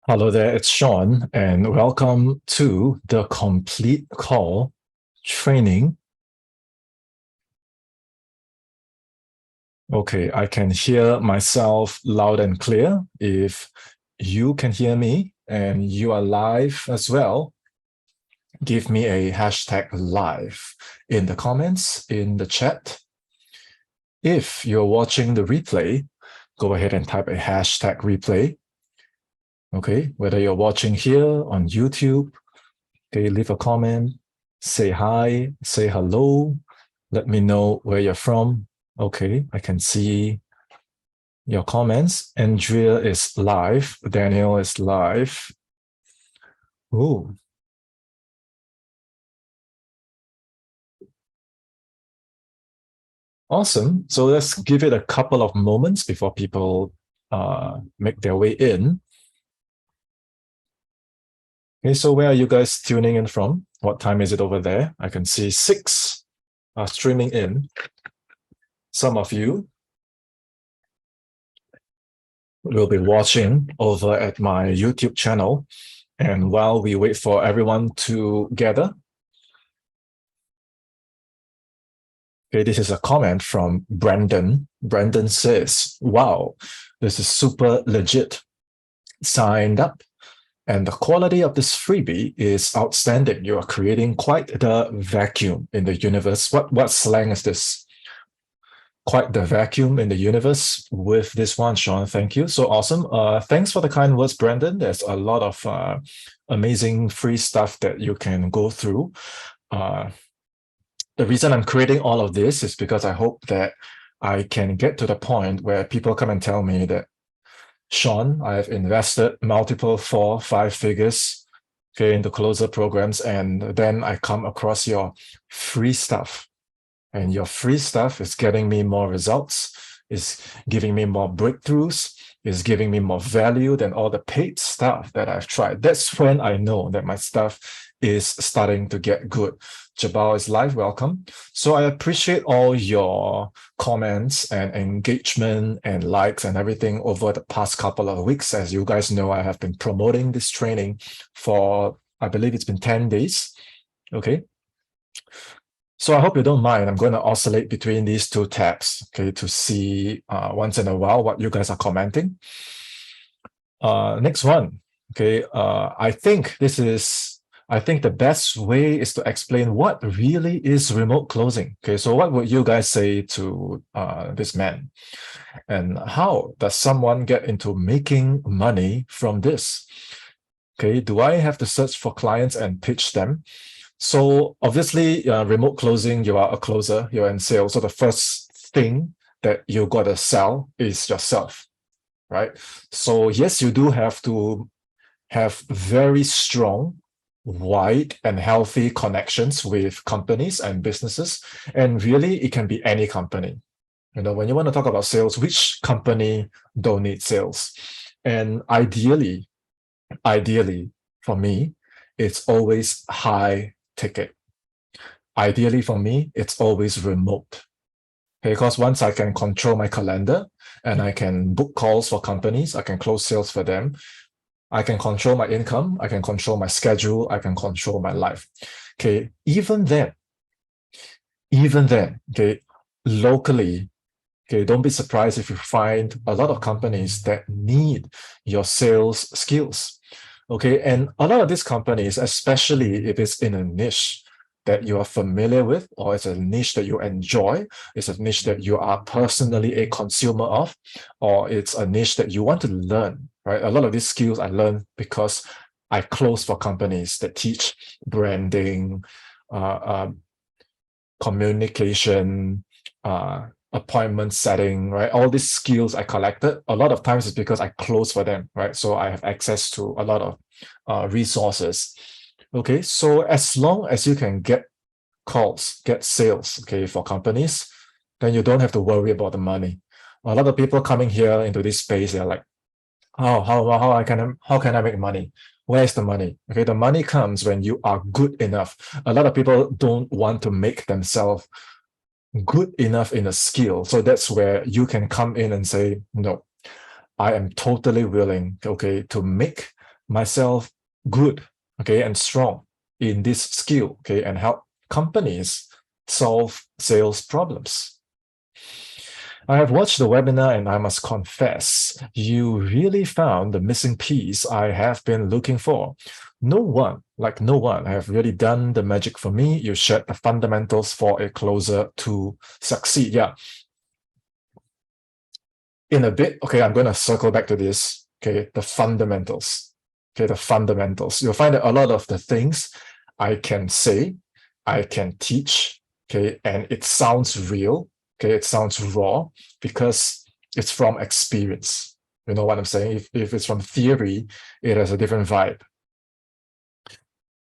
Hello there, it's Sean, and welcome to the Complete Call training. Okay, I can hear myself loud and clear. If you can hear me and you are live as well, give me a hashtag live in the comments, in the chat. If you're watching the replay, go ahead and type a hashtag replay. Okay, whether you're watching here on YouTube, okay, leave a comment, say hi, say hello, let me know where you're from. Okay, I can see your comments. Andrea is live, Daniel is live. Ooh. Awesome. So let's give it a couple of moments before people make their way in. Okay, so where are you guys tuning in from? What time is it over there? I can see 6 are streaming in. Some of you will be watching over at my YouTube channel. And while we wait for everyone to gather, okay, this is a comment from Brandon. Brandon says, wow, this is super legit. Signed up. And the quality of this freebie is outstanding. You are creating quite the vacuum in the universe. What slang is this? Quite the vacuum in the universe with this one, Sean. Thank you. So awesome. Thanks for the kind words, Brandon. There's a lot of amazing free stuff that you can go through. The reason I'm creating all of this is because I hope that I can get to the point where people come and tell me that, Sean, I've invested multiple 4, 5 figures, okay, into closer programs, and then I come across your free stuff. And your free stuff is getting me more results, is giving me more breakthroughs, is giving me more value than all the paid stuff that I've tried. That's when I know that my stuff is starting to get good. Jabal is live, welcome. So I appreciate all your comments and engagement and likes and everything over the past couple of weeks. As you guys know, I have been promoting this training for, I believe it's been 10 days. Okay. So I hope you don't mind. I'm going to oscillate between these two tabs, okay, to see once in a while what you guys are commenting. Next one, okay. I think the best way is to explain what really is remote closing. Okay, so what would you guys say to this man? And how does someone get into making money from this? Okay, do I have to search for clients and pitch them? So obviously, remote closing, you are a closer, you're in sales. So the first thing that you got to sell is yourself, right? So yes, you do have to have very strong, wide and healthy connections with companies and businesses. And really, it can be any company. You know, when you want to talk about sales, which company don't need sales? And ideally, for me, it's always high ticket. Ideally for me, it's always remote. Okay, because once I can control my calendar and I can book calls for companies, I can close sales for them, I can control my income, I can control my schedule, I can control my life. Okay, even then, okay, locally, okay, don't be surprised if you find a lot of companies that need your sales skills. Okay, and a lot of these companies, especially if it's in a niche that you are familiar with, or it's a niche that you enjoy, it's a niche that you are personally a consumer of, or it's a niche that you want to learn, right? A lot of these skills I learned because I close for companies that teach branding, communication, appointment setting, right? All these skills I collected, a lot of times it's because I close for them, right? So I have access to a lot of resources. Okay, so as long as you can get calls, get sales, okay, for companies, then you don't have to worry about the money. A lot of people coming here into this space, they're like, how can I make money? Where's the money? Okay, the money comes when you are good enough. A lot of people don't want to make themselves good enough in a skill. So that's where you can come in and say, no, I am totally willing, okay, to make myself good, okay, and strong in this skill, okay, and help companies solve sales problems. I have watched the webinar and I must confess, you really found the missing piece I have been looking for. No one have really done the magic for me. You shared the fundamentals for a closer to succeed. Yeah. In a bit, okay, I'm going to circle back to this. Okay, the fundamentals. Okay, the fundamentals. You'll find that a lot of the things I can say, I can teach, okay, and it sounds real, okay, it sounds raw because it's from experience. You know what I'm saying? If it's from theory, it has a different vibe.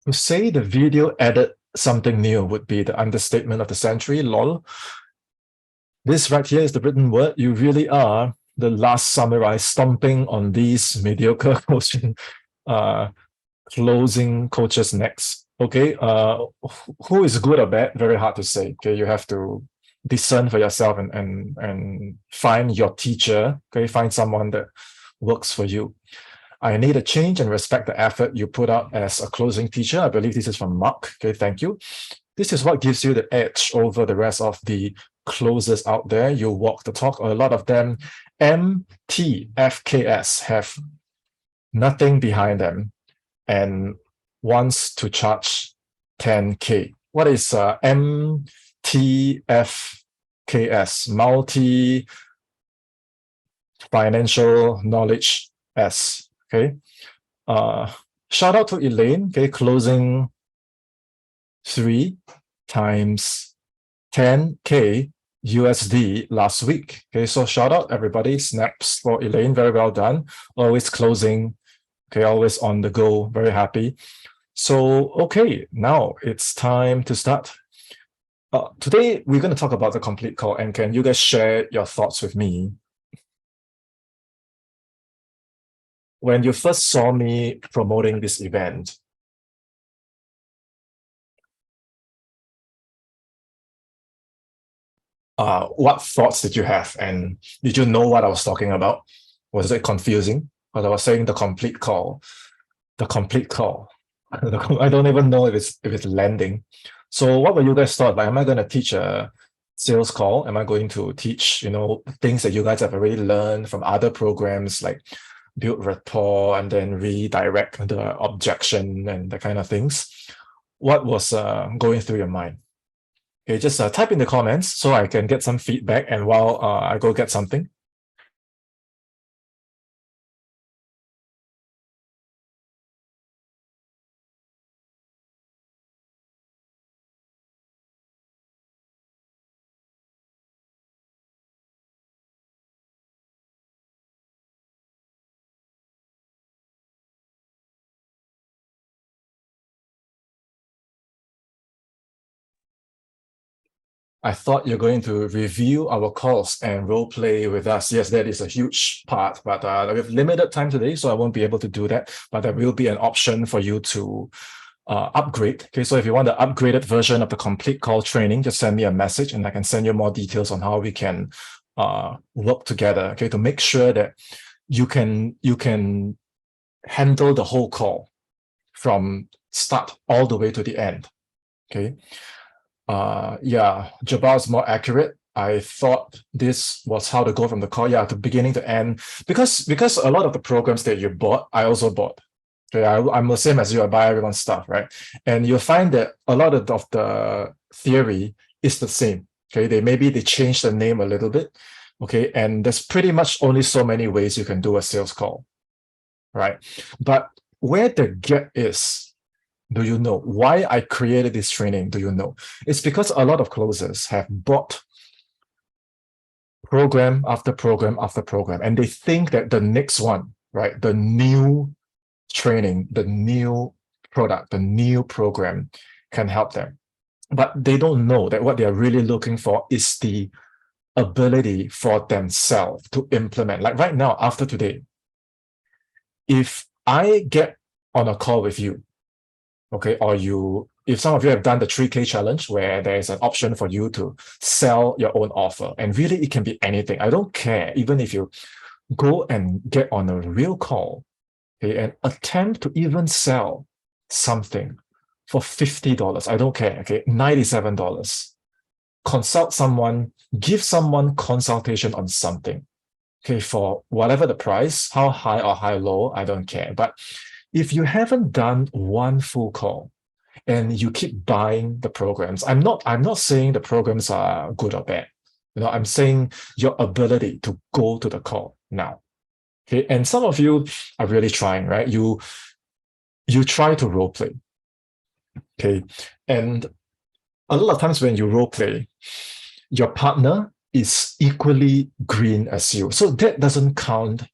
To say the video added something new would be the understatement of the century, lol. This right here is the written word. You really are the last samurai stomping on these mediocre closing coaches' necks. Okay, who is good or bad? Very hard to say. Okay, you have to discern for yourself and find your teacher. Okay, find someone that works for you. I need a change and respect the effort you put out as a closing teacher. I believe this is from Mark. Okay, thank you. This is what gives you the edge over the rest of the closers out there. You walk the talk. A lot of them, MTFKS, have nothing behind them and wants to charge 10K. What is MTFKS? Multi Financial Knowledge S. Okay. Shout out to Elaine. Okay, closing 3 times 10K USD last week. Okay, so shout out everybody. Snaps for Elaine. Very well done. Always closing. Okay, always on the go. Very happy. So, okay, now it's time to start. Today, we're going to talk about the complete call. And can you guys share your thoughts with me? When you first saw me promoting this event, what thoughts did you have? And did you know what I was talking about? Was it confusing? Because I was saying the complete call. The complete call. I don't even know if it's landing. So what were you guys thought? Like, am I going to teach a sales call? Am I going to teach, things that you guys have already learned from other programs, like build rapport and then redirect the objection and that kind of things? What was going through your mind? Okay, just type in the comments so I can get some feedback and while I go get something. I thought you're going to review our calls and role play with us. Yes, that is a huge part, but we have limited time today, so I won't be able to do that. But there will be an option for you to upgrade. Okay, so if you want the upgraded version of the complete call training, just send me a message and I can send you more details on how we can work together. Okay, to make sure that you can handle the whole call from start all the way to the end. Okay. Yeah, Jabal is more accurate. I thought this was how to go from the call, yeah, to beginning to end. Because a lot of the programs that you bought, I also bought. Okay, I'm the same as you, I buy everyone's stuff, right? And you'll find that a lot of the theory is the same. Okay, they change the name a little bit. Okay, and there's pretty much only so many ways you can do a sales call, right? But where the gap is, do you know why I created this training? Do you know? It's because a lot of closers have bought program after program after program, and they think that the next one, right, the new training, the new product, the new program can help them. But they don't know that what they're really looking for is the ability for themselves to implement. Like right now, after today, if I get on a call with you, okay, or if some of you have done the 3K challenge where there is an option for you to sell your own offer, and really it can be anything. I don't care, even if you go and get on a real call okay, and attempt to even sell something for $50. I don't care, okay, $97. Consult someone, give someone consultation on something, okay, for whatever the price, how high or how low, I don't care. But if you haven't done one full call and you keep buying the programs, I'm not saying the programs are good or bad. I'm saying your ability to go to the call now. Okay, and some of you are really trying, right? You try to role play. Okay. And a lot of times when you role play, your partner is equally green as you. So that doesn't count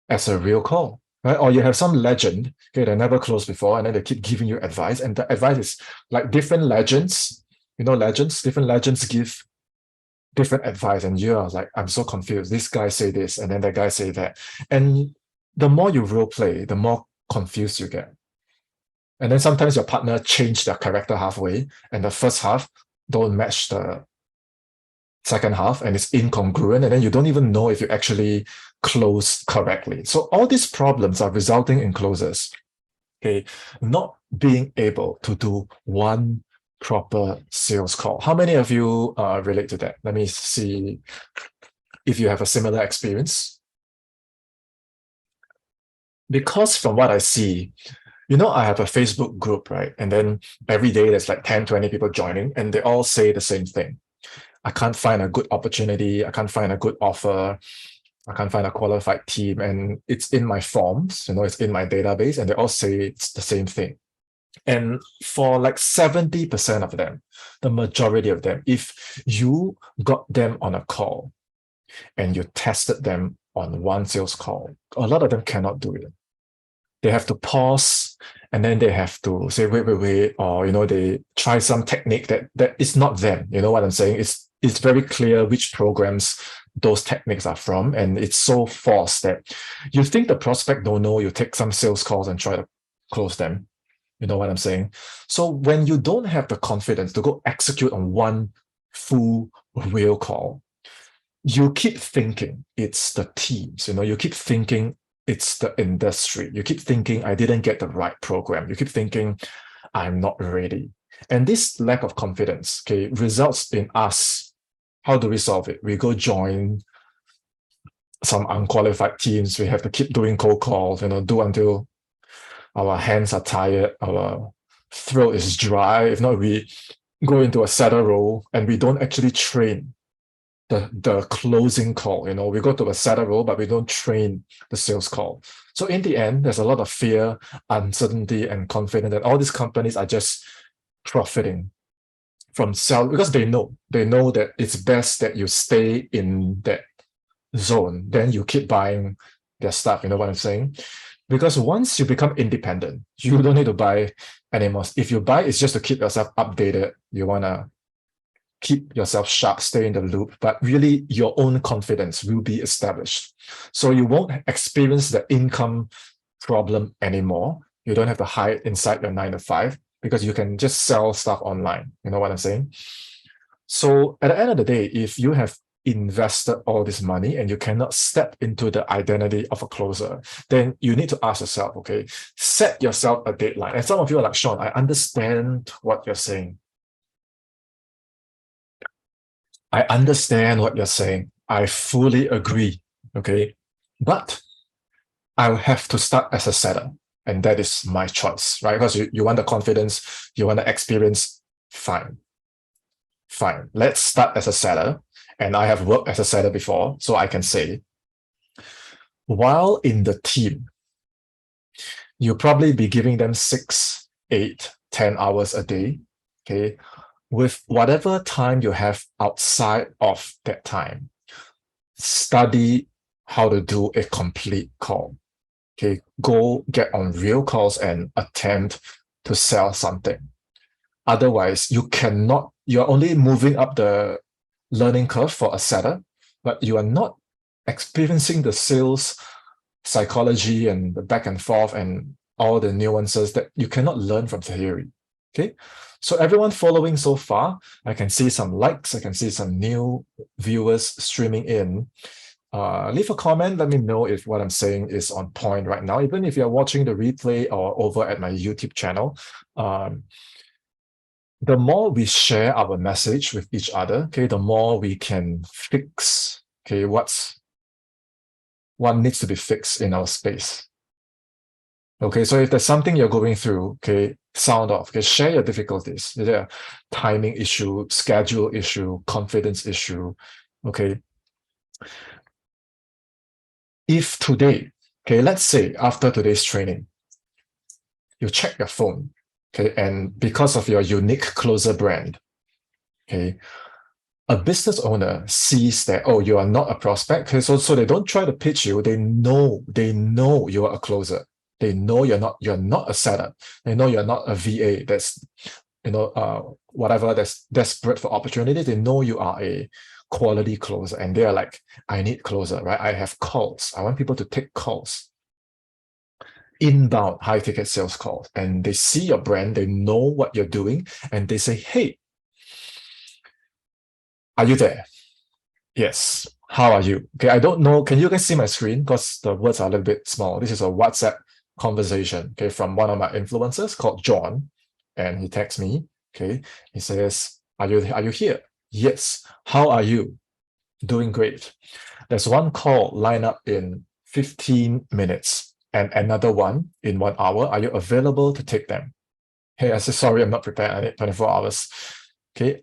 as a real call, right? Or you have some legend, okay, that never closed before, and then they keep giving you advice. And the advice is like different legends, different legends give different advice. And you are like, I'm so confused. This guy say this, and then that guy say that. And the more you role play, the more confused you get. And then sometimes your partner change their character halfway, and the first half don't match the second half, and it's incongruent, and then you don't even know if you actually close correctly. So all these problems are resulting in closers, okay, not being able to do one proper sales call. How many of you relate to that? Let me see if you have a similar experience. Because from what I see, I have a Facebook group, right? And then every day there's like 10, 20 people joining, and they all say the same thing. I can't find a good opportunity. I can't find a good offer. I can't find a qualified team. And it's in my forms, it's in my database, and they all say it's the same thing. And for like 70% of them, the majority of them, if you got them on a call and you tested them on one sales call, a lot of them cannot do it. They have to pause, and then they have to say, wait, or, they try some technique that is not them. You know what I'm saying? It's very clear which programs those techniques are from, and it's so forced that you think the prospect don't know, you take some sales calls and try to close them. You know what I'm saying? So when you don't have the confidence to go execute on one full real call, you keep thinking it's the teams, you keep thinking it's the industry. You keep thinking, I didn't get the right program. You keep thinking, I'm not ready. And this lack of confidence, okay, results in us. How do we solve it? We go join some unqualified teams. We have to keep doing cold calls, do until our hands are tired, our throat is dry. If not, we go into a setter role and we don't actually train the closing call. We go to a setter role, but we don't train the sales call. So in the end, there's a lot of fear, uncertainty, and confidence that all these companies are just profiting from sell, because they know that it's best that you stay in that zone. Then you keep buying their stuff. You know what I'm saying? Because once you become independent, you don't need to buy anymore. If you buy, it's just to keep yourself updated. You want to keep yourself sharp, stay in the loop, but really your own confidence will be established. So you won't experience the income problem anymore. You don't have to hide inside your 9 to 5 because you can just sell stuff online. You know what I'm saying? So at the end of the day, if you have invested all this money and you cannot step into the identity of a closer, then you need to ask yourself, okay, set yourself a deadline. And some of you are like, Sean, I understand what you're saying. I understand what you're saying. I fully agree. Okay. But I'll have to start as a setter. And that is my choice, right? Because you want the confidence, you want the experience. Fine. Let's start as a setter. And I have worked as a setter before, so I can say, while in the team, you'll probably be giving them 6, 8, 10 hours a day. Okay. With whatever time you have outside of that time, study how to do a complete call. Okay, go get on real calls and attempt to sell something. Otherwise, you're only moving up the learning curve for a setter, but you are not experiencing the sales psychology and the back and forth and all the nuances that you cannot learn from theory. Okay, so everyone following so far, I can see some likes, I can see some new viewers streaming in. Leave a comment. Let me know if what I'm saying is on point right now. Even if you're watching the replay or over at my YouTube channel, the more we share our message with each other, okay, the more we can fix, okay, what needs to be fixed in our space. Okay, so if there's something you're going through, okay, sound off, okay, share your difficulties. Is there a timing issue, schedule issue, confidence issue? Okay. If today, okay, let's say after today's training, you check your phone, okay, and because of your unique closer brand, okay, a business owner sees that, oh, you are not a prospect, okay, so they don't try to pitch you. They know you are a closer. They know you're not a setter. They know you're not a VA that's, whatever, that's desperate for opportunity. They know you are a quality closer, and they're like, I need closer, right? I have calls. I want people to take calls, inbound high ticket sales calls, and they see your brand, they know what you're doing, and they say, hey, are you there? Yes. How are you? Okay, I don't know. Can you guys see my screen? Because the words are a little bit small. This is a WhatsApp conversation, okay, from one of my influencers called John, and he texts me. Okay, he says, are you here? Yes. How are you? Doing great. There's one call lined up in 15 minutes and another one in 1 hour. Are you available to take them? Hey, I said, sorry, I'm not prepared. I need 24 hours. Okay.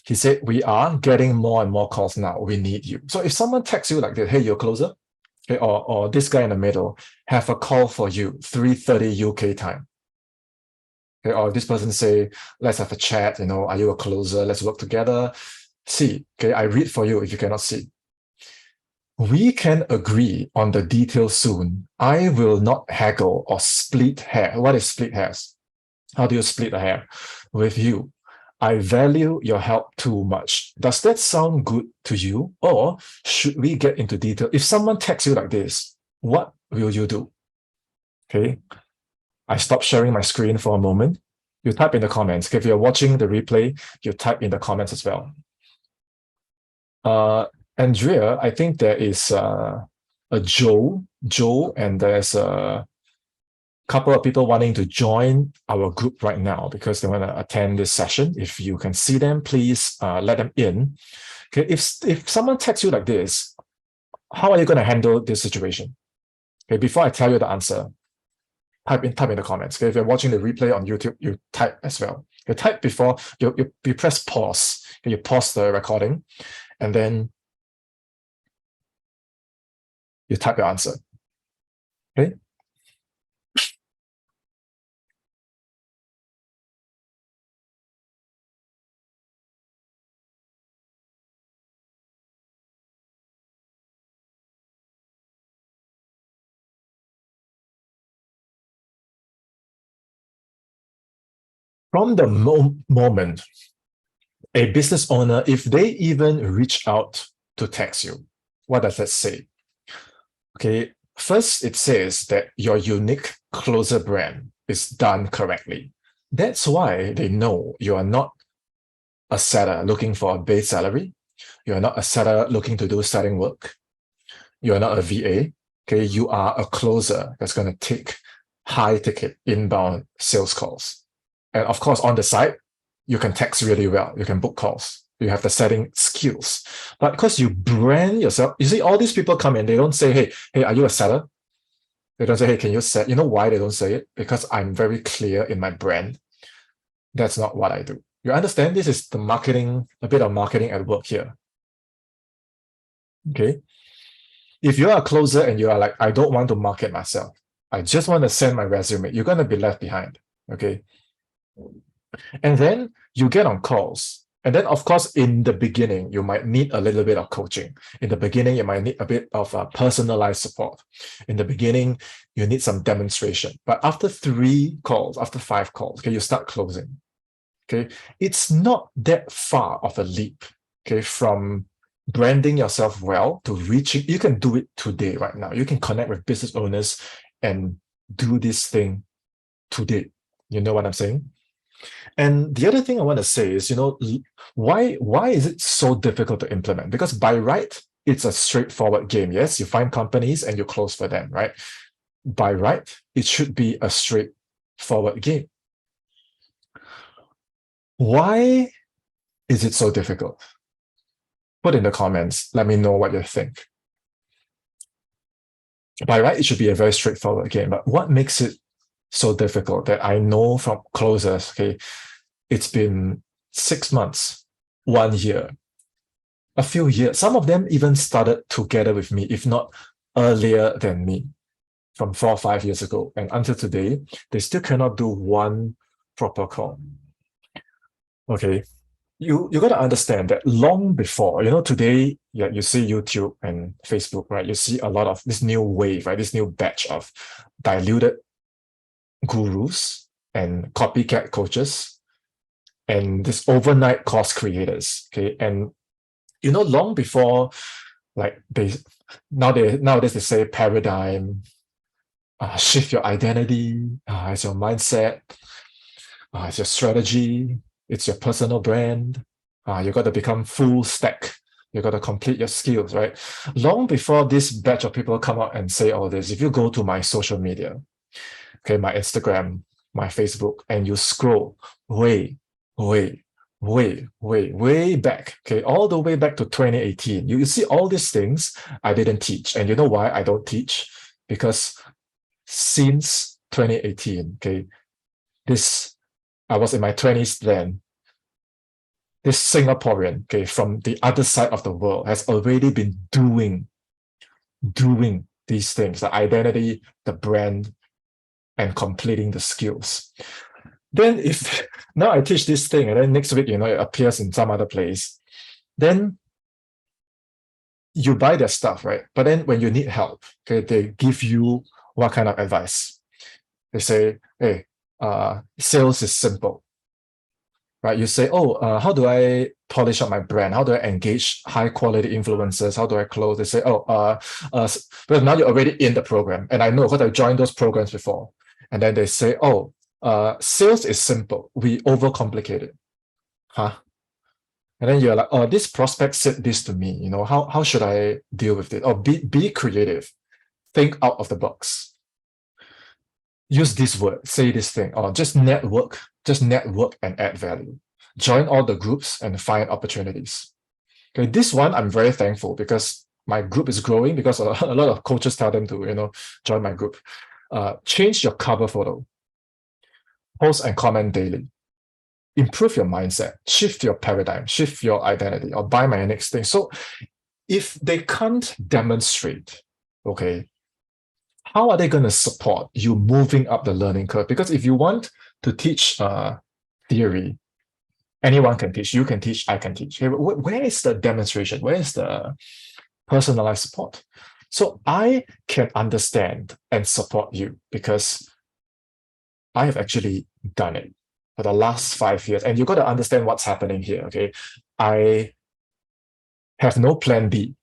He said, we are getting more and more calls now. We need you. So if someone texts you like this, hey, you're closer, okay, or this guy in the middle have a call for you, 3:30 UK time. Okay, or this person say, let's have a chat, are you a closer? Let's work together. See, okay, I read for you if you cannot see. We can agree on the details soon. I will not haggle or split hair. What is split hairs? How do you split a hair? With you. I value your help too much. Does that sound good to you? Or should we get into detail? If someone texts you like this, what will you do? Okay. I stop sharing my screen for a moment. You type in the comments. If you're watching the replay, you type in the comments as well. Andrea, I think there is a Joe, and there's a couple of people wanting to join our group right now because they want to attend this session. If you can see them, please let them in. Okay, if someone texts you like this, how are you going to handle this situation? Okay, before I tell you the answer, type in the comments. Okay, if you're watching the replay on YouTube, you type as well. You type before you press pause. Okay, you pause the recording, and then you type your answer. Okay. From the moment a business owner, if they even reach out to text you, what does that say? Okay, first it says that your unique closer brand is done correctly. That's why they know you are not a setter looking for a base salary. You are not a setter looking to do setting work. You are not a VA. Okay, you are a closer that's going to take high ticket inbound sales calls. And of course, on the side, you can text really well. You can book calls. You have the setting skills. But because you brand yourself, you see, all these people come in, they don't say, hey, are you a setter? They don't say, hey, can you set? You know why they don't say it? Because I'm very clear in my brand. That's not what I do. You understand? This is the marketing, a bit of marketing at work here. Okay. If you are a closer and you are like, I don't want to market myself, I just want to send my resume, you're going to be left behind. Okay. And then you get on calls. And then, of course, in the beginning, you might need a little bit of coaching. In the beginning, you might need a bit of personalized support. In the beginning, you need some demonstration. But after 3 calls, after 5 calls, okay, you start closing. Okay, it's not that far of a leap. Okay, from branding yourself well to reaching. You can do it today, right now. You can connect with business owners and do this thing today. You know what I'm saying? And the other thing I want to say is, why is it so difficult to implement? Because by right, it's a straightforward game. Yes, you find companies and you close for them, right? By right, it should be a straightforward game. Why is it so difficult? Put in the comments. Let me know what you think. By right, it should be a very straightforward game. But what makes it so difficult that I know from closers, okay, it's been 6 months, 1 year, a few years. Some of them even started together with me, if not earlier than me, from 4 or 5 years ago. And until today, they still cannot do one proper call. Okay. You got to understand that long before, today, yeah, you see YouTube and Facebook, right? You see a lot of this new wave, right? This new batch of diluted gurus and copycat coaches and this overnight course creators. Okay. And long before, like nowadays they say paradigm, shift your identity, it's your mindset, it's your strategy, it's your personal brand. You got to become full stack. You got to complete your skills, right? Long before this batch of people come out and say all this, if you go to my social media, okay, my Instagram, my Facebook, and you scroll way back, okay, all the way back to 2018, you see all these things I didn't teach. And you know why I don't teach? Because since 2018, okay, I was in my 20s then, this Singaporean, okay, from the other side of the world has already been doing these things, the identity, the brand, and completing the skills. Then if now I teach this thing and then next week, it appears in some other place, then you buy their stuff, right? But then when you need help, okay, they give you what kind of advice? They say, hey, sales is simple, right? You say, how do I polish up my brand? How do I engage high quality influencers? How do I close? They say, but now you're already in the program. And I know because I joined those programs before. And then they say, sales is simple. We overcomplicate it. Huh? And then you're like, this prospect said this to me. How should I deal with it? Or be creative. Think out of the box. Use this word, say this thing, or just network and add value. Join all the groups and find opportunities. Okay, this one I'm very thankful because my group is growing because a lot of coaches tell them to, join my group. Change your cover photo. Post and comment daily. Improve your mindset, shift your paradigm, shift your identity, or buy my next thing. So if they can't demonstrate, okay, how are they going to support you moving up the learning curve? Because if you want to teach theory, anyone can teach. You can teach, I can teach. Okay, where is the demonstration? Where is the personalized support? So I can understand and support you because I have actually done it for the last 5 years. And you got to understand what's happening here, okay? I have no plan B.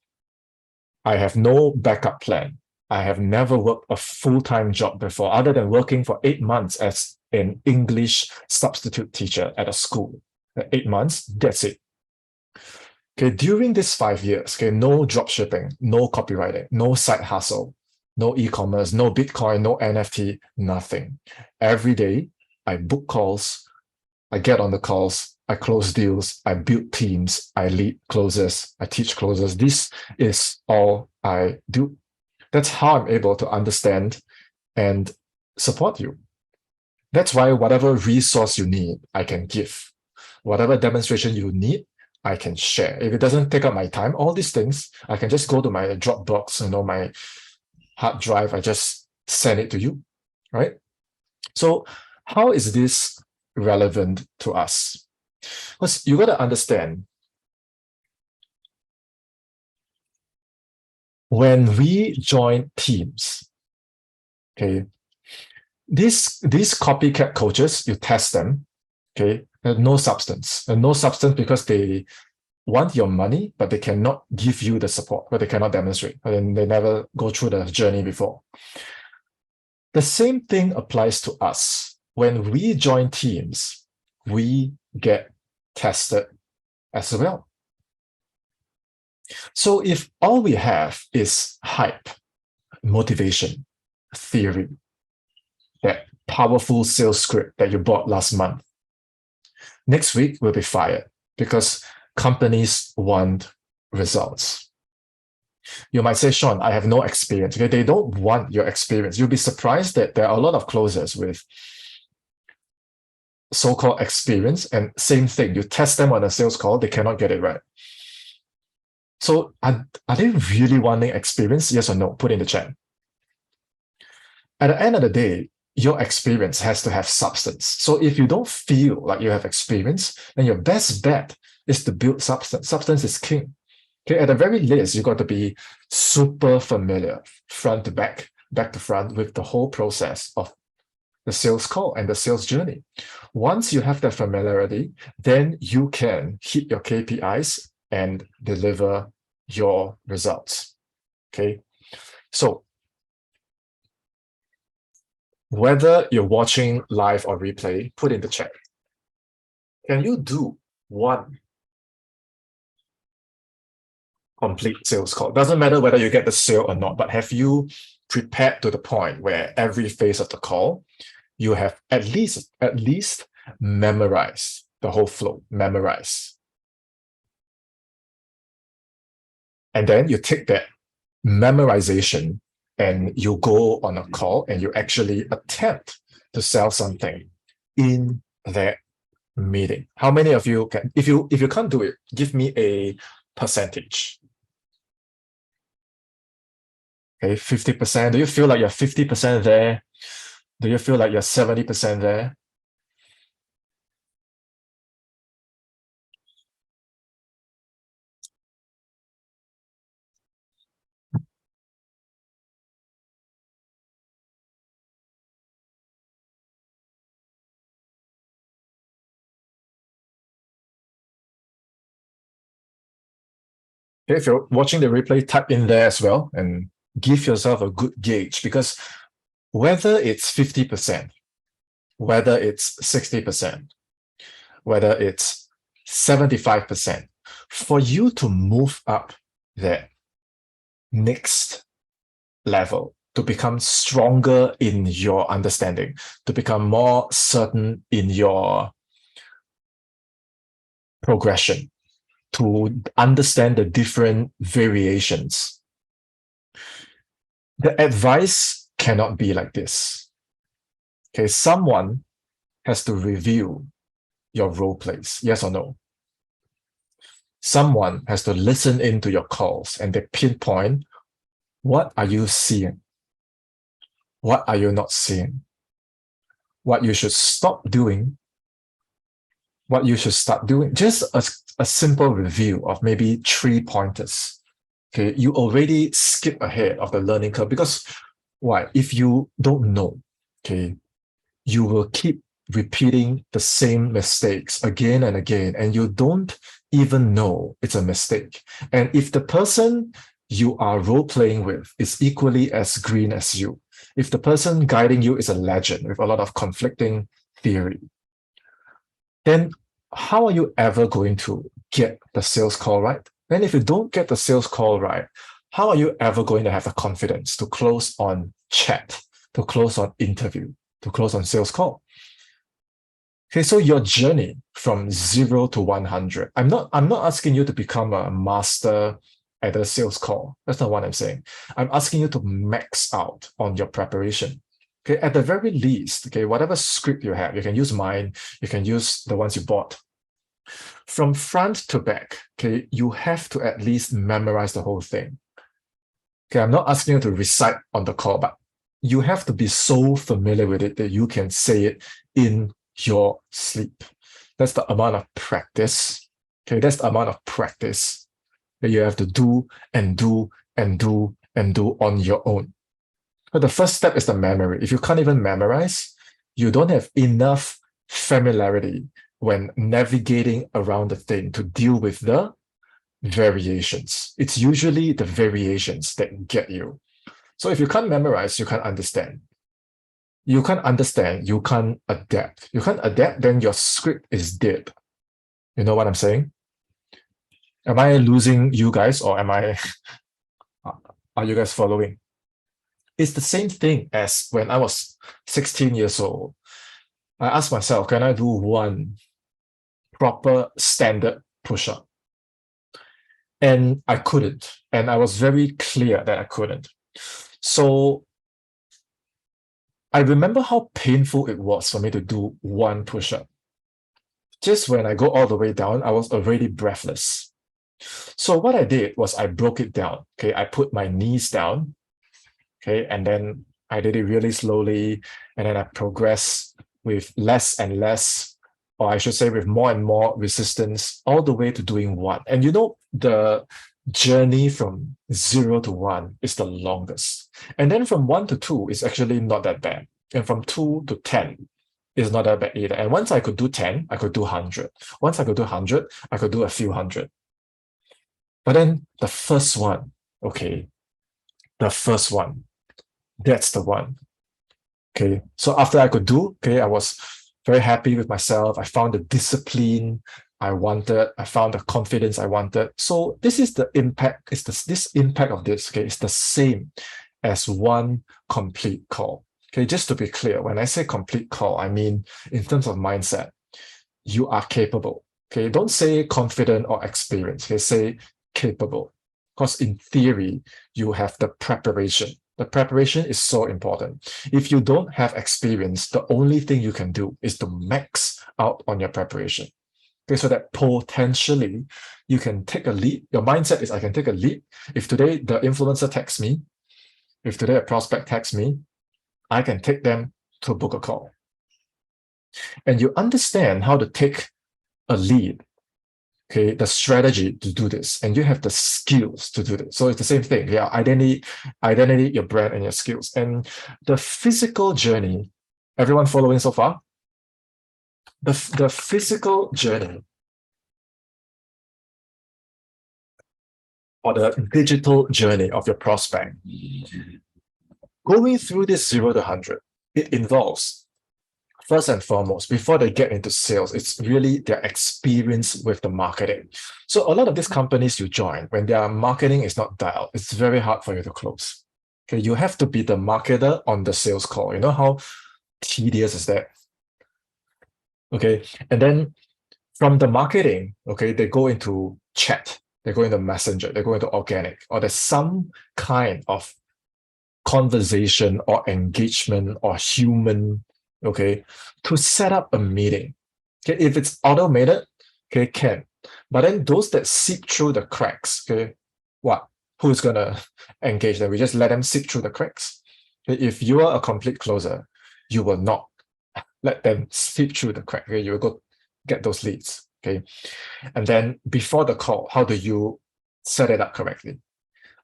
I have no backup plan. I have never worked a full-time job before, other than working for 8 months as an English substitute teacher at a school. 8 months, that's it. Okay, during this 5 years, okay, no drop shipping, no copywriting, no side hustle, no e-commerce, no Bitcoin, no NFT, nothing. Every day, I book calls, I get on the calls, I close deals, I build teams, I lead closers, I teach closers. This is all I do. That's how I'm able to understand and support you. That's why whatever resource you need, I can give. Whatever demonstration you need, I can share. If it doesn't take up my time, all these things, I can just go to my Dropbox, my hard drive, I just send it to you, right? So how is this relevant to us? Because you got to understand, when we join teams, okay, these copycat coaches, you test them, okay, no substance. No substance because they want your money, but they cannot give you the support, but they cannot demonstrate, and they never go through the journey before. The same thing applies to us. When we join teams, we get tested as well. So if all we have is hype, motivation, theory, that powerful sales script that you bought last month, next week we'll be fired because companies want results. You might say, Sean, I have no experience. Okay, they don't want your experience. You'll be surprised that there are a lot of closers with so-called experience, and same thing. You test them on a sales call, they cannot get it right. So are they really wanting experience? Yes or no? Put in the chat. At the end of the day, your experience has to have substance. So if you don't feel like you have experience, then your best bet is to build substance. Substance is king. Okay, at the very least, you got to be super familiar, front to back, back to front, with the whole process of the sales call and the sales journey. Once you have that familiarity, then you can hit your KPIs and deliver your results. Okay, so whether you're watching live or replay, put in the chat. Can you do one complete sales call? Doesn't matter whether you get the sale or not, but have you prepared to the point where every phase of the call, you have at least memorized the whole flow, memorize. And then you take that memorization and you go on a call and you actually attempt to sell something in that meeting. How many of you can, if you can't do it, give me a percentage. Okay, 50%. Do you feel like you're 50% there? Do you feel like you're 70% there? Okay, if you're watching the replay, type in there as well and give yourself a good gauge, because whether it's 50%, whether it's 60%, whether it's 75%, for you to move up that next level, to become stronger in your understanding, to become more certain in your progression, to understand the different variations, the advice cannot be like this. Okay, someone has to review your role plays, yes or no? Someone has to listen into your calls and they pinpoint, what are you seeing? What are you not seeing? What you should stop doing? What you should start doing? Just a simple review of maybe 3 pointers. Okay, you already skip ahead of the learning curve, because why? If you don't know, okay, you will keep repeating the same mistakes again and again, and you don't even know it's a mistake. And if the person you are role playing with is equally as green as you, if the person guiding you is a legend with a lot of conflicting theory, then how are you ever going to get the sales call right? Then if you don't get the sales call right, how are you ever going to have the confidence to close on chat, to close on interview, to close on sales call? Okay, so your journey from 0 to 100, I'm not asking you to become a master at a sales call. That's not what I'm saying. I'm asking you to max out on your preparation. Okay, at the very least, okay, whatever script you have, you can use mine, you can use the ones you bought. From front to back, okay, you have to at least memorize the whole thing. Okay, I'm not asking you to recite on the call, but you have to be so familiar with it that you can say it in your sleep. That's the amount of practice. Okay, that's the amount of practice that you have to do and do and do and do on your own. But the first step is the memory. If you can't even memorize, you don't have enough familiarity when navigating around the thing to deal with the variations. It's usually the variations that get you. So if you can't memorize, you can't understand. You can't understand, you can't adapt. You can't adapt, then your script is dead. You know what I'm saying? Am I losing you guys, or are you guys following? It's the same thing as when I was 16 years old. I asked myself, can I do one proper standard push-up? And I couldn't. And I was very clear that I couldn't. So I remember how painful it was for me to do one push-up. Just when I go all the way down, I was already breathless. So what I did was I broke it down. Okay, I put my knees down. Okay, and then I did it really slowly, and then I progressed with less and less, or I should say with more and more resistance, all the way to doing one. And you know, the journey from 0 to 1 is the longest. And then from 1 to 2 is actually not that bad. And from 2 to 10 is not that bad either. And once I could do 10, I could do 100. Once I could do 100, I could do a few hundred. But then the first one, okay, the first one, that's the one. Okay, so after I could do, okay, I was very happy with myself. I found the discipline I wanted. I found the confidence I wanted. So this is the impact. This impact of this. Okay, it's the same as one complete call. Okay, just to be clear, when I say complete call, I mean in terms of mindset, you are capable. Okay, don't say confident or experienced. Okay, say capable, because in theory you have the preparation. The preparation is so important. If you don't have experience, the only thing you can do is to max out on your preparation. Okay, so that potentially you can take a leap. Your mindset is, I can take a leap. If today the influencer texts me, if today a prospect texts me, I can take them to book a call. And you understand how to take a lead, okay, the strategy to do this, and you have the skills to do this. So it's the same thing. Yeah, identity, your brand, and your skills. And the physical journey, everyone following so far? The physical journey, or the digital journey of your prospect, going through this 0 to 100, it involves, first and foremost, before they get into sales, it's really their experience with the marketing. So a lot of these companies you join, when their marketing is not dialed, it's very hard for you to close. Okay, you have to be the marketer on the sales call. You know how tedious is that? Okay, and then from the marketing, okay, they go into chat, they go into messenger, they go into organic, or there's some kind of conversation or engagement or human, okay, to set up a meeting. Okay, if it's automated, okay, can. But then those that seep through the cracks, okay, what? Who's gonna engage them? We just let them seep through the cracks. Okay, if you are a complete closer, you will not let them seep through the crack. Okay, you will go get those leads. Okay, and then before the call, how do you set it up correctly?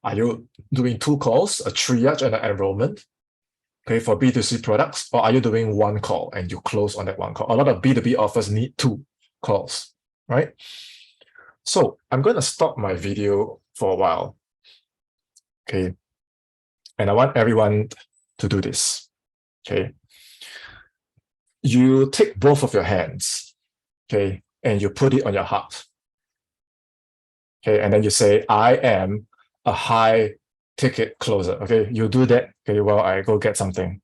Are you doing 2 calls, a triage and an enrollment, okay, for B2C products, or are you doing 1 call and you close on that 1 call? A lot of B2B offers need 2 calls, right? So I'm going to stop my video for a while, okay? And I want everyone to do this, okay? You take both of your hands, okay, and you put it on your heart, okay, and then you say, I am a high ticket closer. Okay, you do that. Okay, well, I go get something.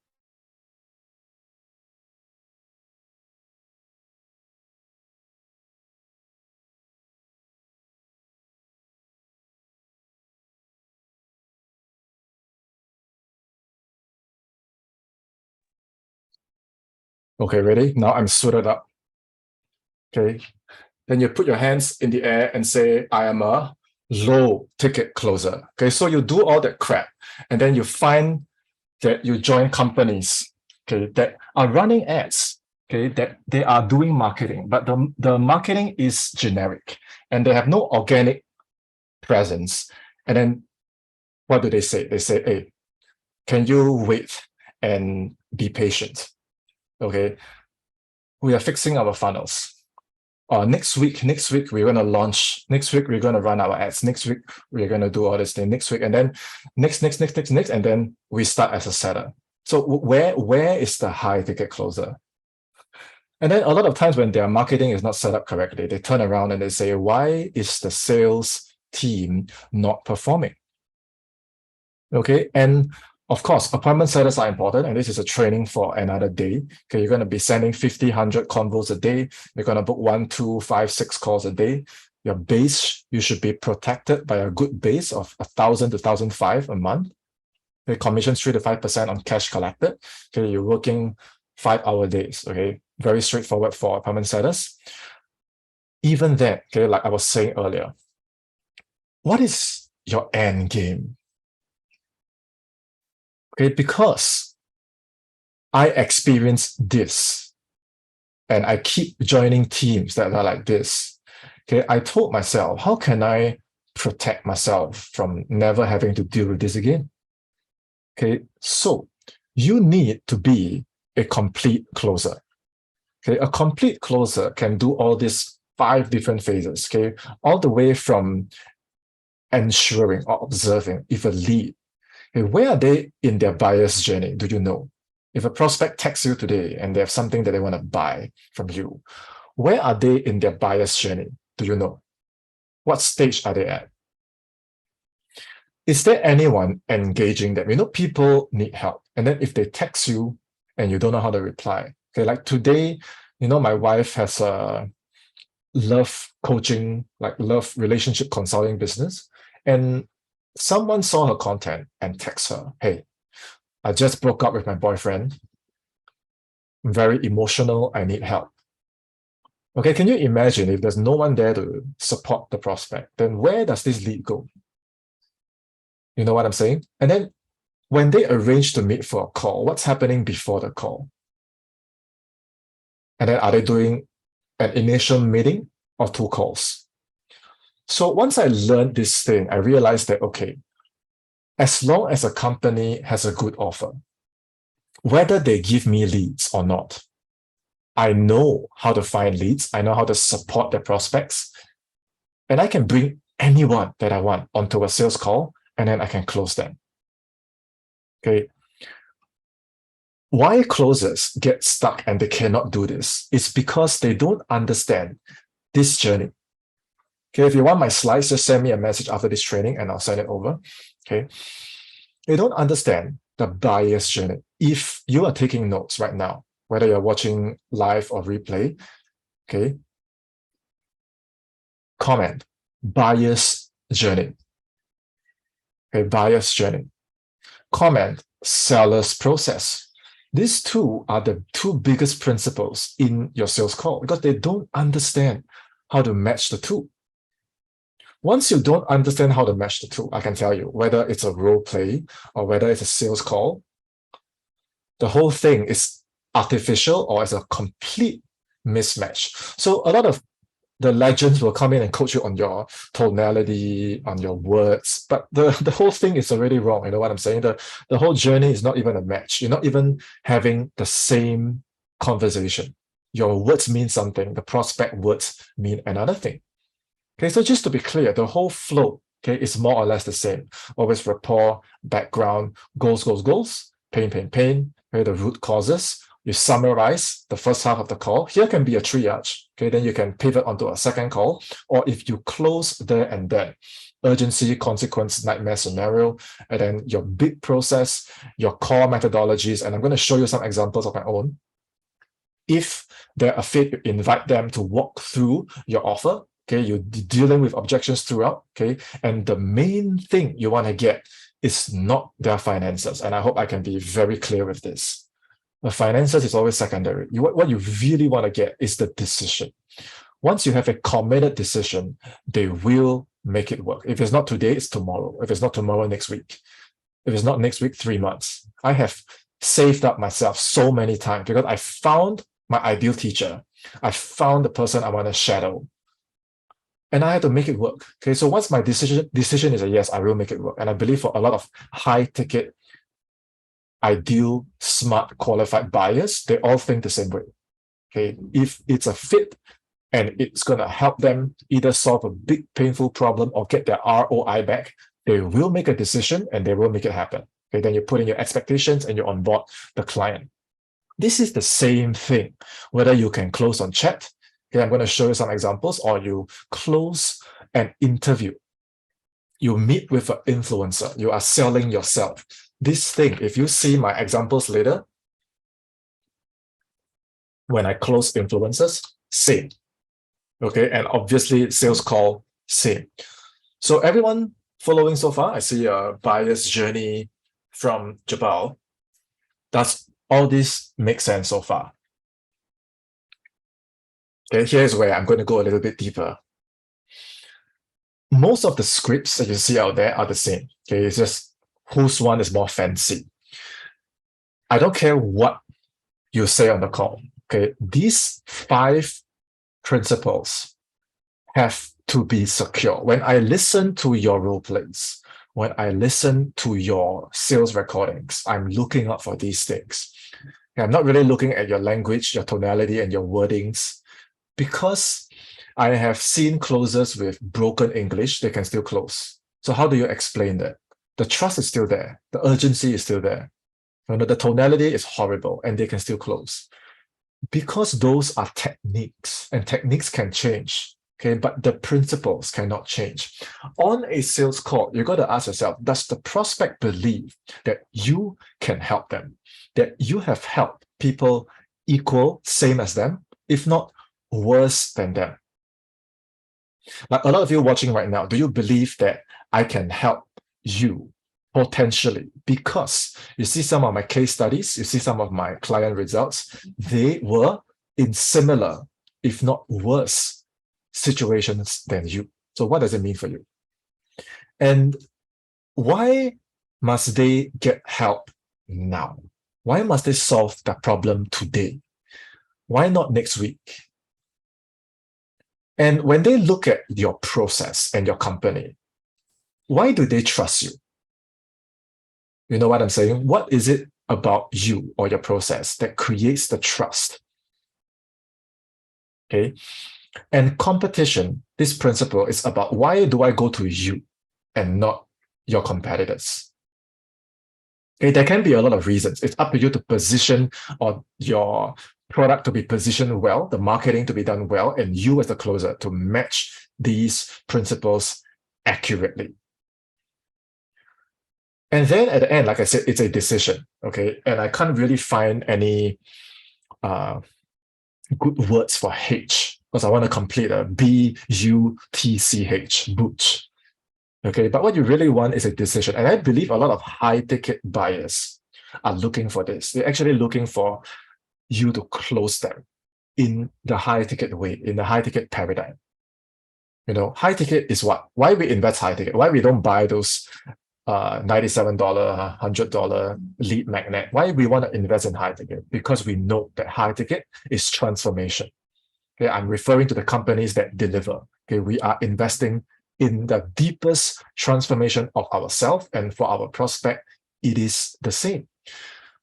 Okay, ready? Now I'm suited up. Okay, then you put your hands in the air and say, I am a low ticket closer. Okay, so you do all that crap, and then you find that you join companies, okay, that are running ads, okay, that they are doing marketing, but the marketing is generic and they have no organic presence. And then what do they say? They say, hey, can you wait and be patient? Okay, we are fixing our funnels. Next week we're going to launch. Next week we're going to run our ads. Next week we're going to do all this thing. Next week, and then next, and then we start as a seller. So where is the high ticket closer? And then a lot of times when their marketing is not set up correctly, they turn around and they say, why is the sales team not performing? Okay. And of course, appointment setters are important. And this is a training for another day. Okay. You're going to be sending 50, 100 convos a day. You're going to book 1, 2, 5, 6 calls a day. Your base, you should be protected by a good base of 1,000 to 1,500 a month. Okay. Commissions 3 to 5% on cash collected. Okay. You're working 5-hour days. Okay. Very straightforward for appointment setters. Even then, okay, like I was saying earlier, what is your end game? Okay, because I experienced this and I keep joining teams that are like this. Okay, I told myself, how can I protect myself from never having to deal with this again? Okay, so you need to be a complete closer. Okay, a complete closer can do all these 5 different phases. Okay, all the way from ensuring or observing if a lead, okay, where are they in their buyer's journey? Do you know? If a prospect texts you today and they have something that they want to buy from you, where are they in their buyer's journey? Do you know? What stage are they at? Is there anyone engaging them? You know, people need help. And then if they text you and you don't know how to reply, okay, like today, you know, my wife has a love coaching, like love relationship consulting business. And someone saw her content and text her, hey, I just broke up with my boyfriend. I'm very emotional. I need help. Okay, can you imagine if there's no one there to support the prospect, then where does this lead go? You know what I'm saying? And then when they arrange to meet for a call, what's happening before the call? And then are they doing an initial meeting or 2 calls? So once I learned this thing, I realized that, okay, as long as a company has a good offer, whether they give me leads or not, I know how to find leads. I know how to support their prospects. And I can bring anyone that I want onto a sales call, and then I can close them. Okay. Why closers get stuck and they cannot do this? It's because they don't understand this journey. Okay, if you want my slides, just send me a message after this training and I'll send it over. Okay. They don't understand the buyer's journey. If you are taking notes right now, whether you're watching live or replay, okay, comment buyer's journey. Okay, buyer's journey. Comment seller's process. These 2 are the 2 biggest principles in your sales call because they don't understand how to match the 2. Once you don't understand how to match the 2, I can tell you, whether it's a role play or whether it's a sales call, the whole thing is artificial or it's a complete mismatch. So a lot of the legends will come in and coach you on your tonality, on your words, but the whole thing is already wrong. You know what I'm saying? The whole journey is not even a match. You're not even having the same conversation. Your words mean something. The prospect words mean another thing. Okay, so just to be clear, the whole flow, okay, is more or less the same. Always rapport, background, goals, pain, okay, the root causes. You summarize the first half of the call. Here can be a triage. Okay, then you can pivot onto a second call. Or if you close there and then, urgency, consequence, nightmare scenario, and then your big process, your core methodologies. And I'm going to show you some examples of my own. If they're afraid, you invite them to walk through your offer. Okay, you're dealing with objections throughout. Okay, and the main thing you want to get is not their finances. And I hope I can be very clear with this. The finances is always secondary. What you really want to get is the decision. Once you have a committed decision, they will make it work. If it's not today, it's tomorrow. If it's not tomorrow, next week. If it's not next week, 3 months. I have saved up myself so many times because I found my ideal teacher. I found the person I want to shadow. And I had to make it work. Okay, so once my decision is a yes, I will make it work. And I believe for a lot of high ticket, ideal, smart, qualified buyers, they all think the same way. Okay, if it's a fit and it's going to help them either solve a big painful problem or get their ROI back, they will make a decision and they will make it happen. Okay, then you put in your expectations and you onboard the client. This is the same thing, whether you can close on chat. Okay, I'm going to show you some examples, or you close an interview. You meet with an influencer. You are selling yourself. This thing, if you see my examples later, when I close influencers, same. Okay, and obviously sales call, same. So everyone following so far, I see a buyer's journey from Jabal. Does all this make sense so far? Okay, here's where I'm going to go a little bit deeper. Most of the scripts that you see out there are the same. Okay, it's just whose one is more fancy. I don't care what you say on the call. Okay, these 5 principles have to be secure. When I listen to your role plays, when I listen to your sales recordings, I'm looking out for these things. I'm not really looking at your language, your tonality, and your wordings, because I have seen closers with broken English, they can still close. So how do you explain that? The trust is still there. The urgency is still there. The tonality is horrible and they can still close. Because those are techniques, and techniques can change. Okay, but the principles cannot change. On a sales call, you got to ask yourself, does the prospect believe that you can help them? That you have helped people equal, same as them, if not worse than them? Like a lot of you watching right now, do you believe that I can help you potentially? Because you see some of my case studies, you see some of my client results, they were in similar, if not worse, situations than you. So what does it mean for you? And why must they get help now? Why must they solve the problem today? Why not next week? And when they look at your process and your company, why do they trust you? You know what I'm saying? What is it about you or your process that creates the trust? Okay. And competition, this principle is about why do I go to you and not your competitors? Okay, there can be a lot of reasons. It's up to you to position or your product to be positioned well, the marketing to be done well, and you as the closer to match these principles accurately. And then at the end, like I said, it's a decision. Okay. And I can't really find any good words for H, because I want to complete a BUTCH, butch. Okay, but what you really want is a decision. And I believe a lot of high ticket buyers are looking for this. They're actually looking for you to close them in the high ticket way, in the high ticket paradigm. High ticket is what? Why we invest high ticket? Why we don't buy those $97, $100 lead magnet? Why we want to invest in high ticket? Because we know that high ticket is transformation. Okay, I'm referring to the companies that deliver. Okay, we are investing in the deepest transformation of ourselves, and for our prospect, it is the same.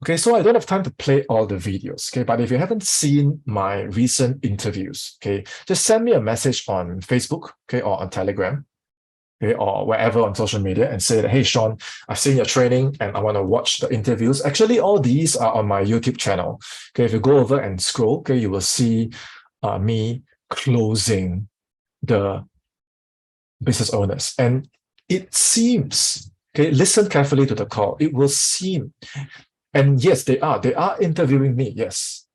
Okay, so I don't have time to play all the videos. Okay, but if you haven't seen my recent interviews, okay, just send me a message on Facebook, okay, or on Telegram, okay, or wherever on social media, and say that, hey, Sean, I've seen your training and I want to watch the interviews. Actually, all these are on my YouTube channel. Okay, if you go over and scroll, okay, you will see me closing the business owners. And it seems, okay, listen carefully to the call. It will seem, and yes, they are interviewing me, yes.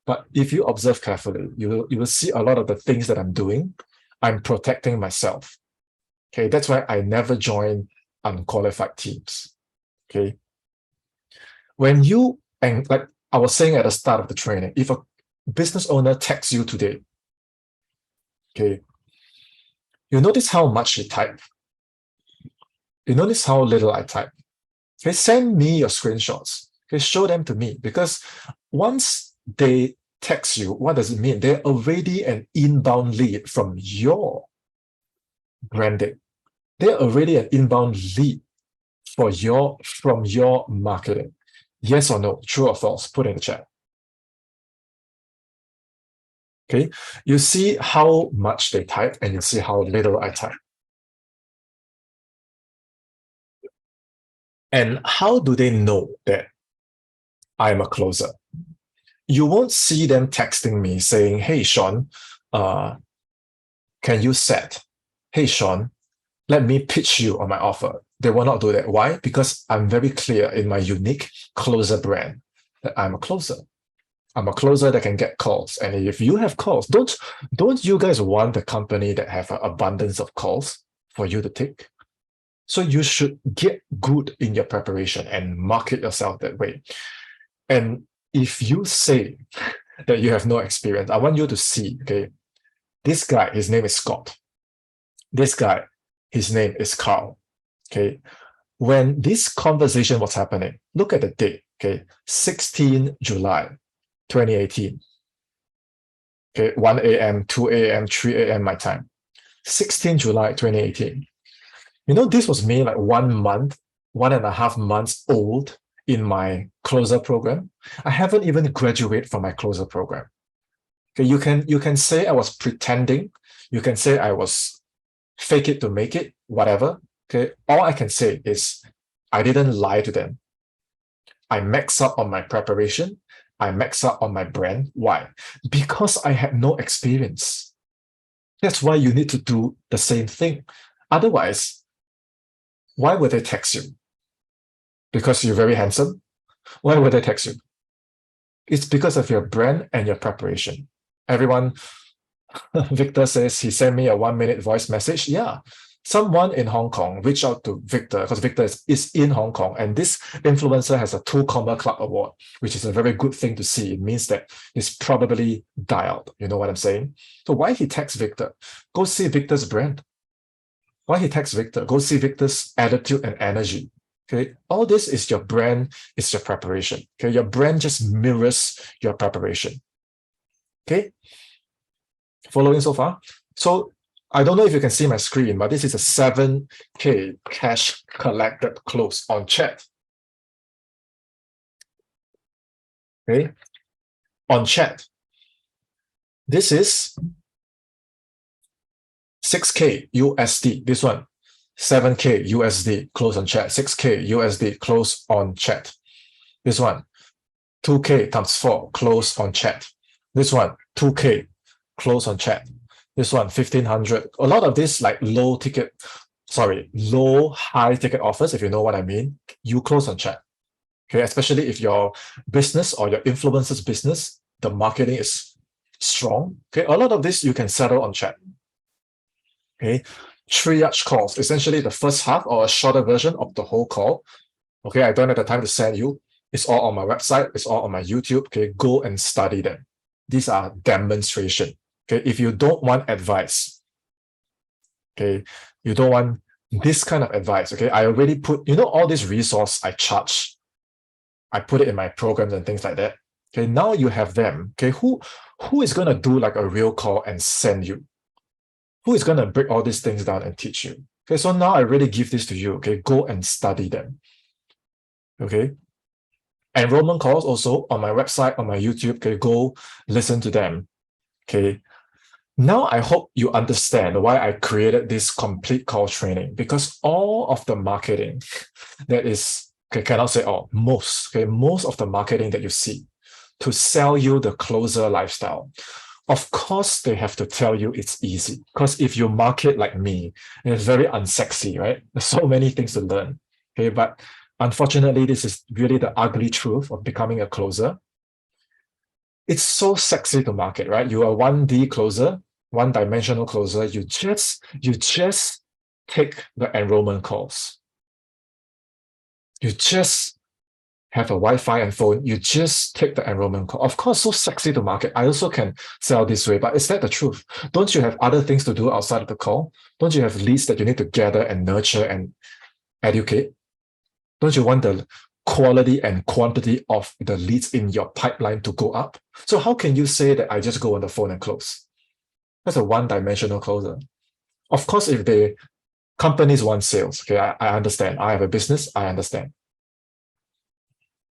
But if you observe carefully, you will see a lot of the things that I'm doing, I'm protecting myself. Okay, that's why I never join unqualified teams. Okay. When you, and like I was saying at the start of the training, if a business owner texts you today, okay, you notice how much they type. You notice how little I type. Okay, send me your screenshots. Okay, show them to me, because once they text you, what does it mean? They're already an inbound lead from your branding. They're already an inbound lead from your marketing. Yes or no, true or false, put in the chat. Okay, you see how much they type and you see how little I type. And how do they know that I'm a closer? you won't see them texting me saying, hey, Sean, can you set? Hey, Sean, let me pitch you on my offer. They will not do that. Why? Because I'm very clear in my unique closer brand that I'm a closer. I'm a closer that can get calls. And if you have calls, don't you guys want a company that have an abundance of calls for you to take? So you should get good in your preparation and market yourself that way. And if you say that you have no experience, I want you to see, okay, this guy, his name is Scott. This guy, his name is Carl. Okay. When this conversation was happening, look at the date, okay, 16 July 2018. Okay, 1 a.m., 2 a.m., 3 a.m. my time. 16 July 2018. You know, this was me like 1 month, 1.5 months old in my closer program. I haven't even graduated from my closer program. Okay, you can say I was pretending. You can say I was fake it to make it, whatever. Okay, all I can say is I didn't lie to them. I maxed out on my preparation. I maxed out on my brand. Why? Because I had no experience. That's why you need to do the same thing. Otherwise, why would they text you? Because you're very handsome? Why would they text you? It's because of your brand and your preparation. Everyone, Victor says he sent me a 1-minute voice message. Yeah, someone in Hong Kong reached out to Victor because Victor is in Hong Kong, and this influencer has a 2 Comma Club award, which is a very good thing to see. It means that he's probably dialed. You know what I'm saying? So why he text Victor? Go see Victor's brand. Why he text Victor? Go see Victor's attitude and energy. Okay, all this is your brand, it's your preparation. Okay, your brand just mirrors your preparation. Okay, following so far? So I don't know if you can see my screen, but this is a 7K cash collected close on chat. Okay, on chat. This is 6K USD. This one, 7K USD close on chat. 6K USD close on chat. This one, 2K times 4 close on chat. This one, 2K close on chat. This one, 1,500. A lot of this like low high ticket offers, if you know what I mean, you close on chat. Okay, especially if your business or your influencer's business, the marketing is strong. Okay, a lot of this you can settle on chat. Okay, triage calls, essentially the first half or a shorter version of the whole call. Okay, I don't have the time to send you. It's all on my website. It's all on my YouTube. Okay, go and study them. These are demonstration. Okay, if you don't want advice, okay, you don't want this kind of advice. Okay, I already put, you know, all this resource I charge. I put it in my programs and things like that. Okay, now you have them. Okay, who is gonna do like a real call and send you? Who is gonna break all these things down and teach you? Okay, so now I really give this to you. Okay, go and study them. Okay, enrollment calls also on my website, on my YouTube. Okay, go listen to them. Okay, now I hope you understand why I created this complete call training, because all of the marketing that is, okay, cannot say all, most of the marketing that you see to sell you the closer lifestyle, of course they have to tell you it's easy, because if you market like me, it's very unsexy, right? There's so many things to learn. Okay, but unfortunately, this is really the ugly truth of becoming a closer. It's so sexy to market, right? You are 1D closer, one-dimensional closer. You just take the enrollment calls. You just have a Wi-Fi and phone. You just take the enrollment call. Of course, so sexy to market. I also can sell this way, but is that the truth? Don't you have other things to do outside of the call? Don't you have leads that you need to gather and nurture and educate? Don't you want the quality and quantity of the leads in your pipeline to go up? So how can you say that I just go on the phone and close? That's a one-dimensional closer. Of course, if the companies want sales, okay, I understand. I have a business, I understand.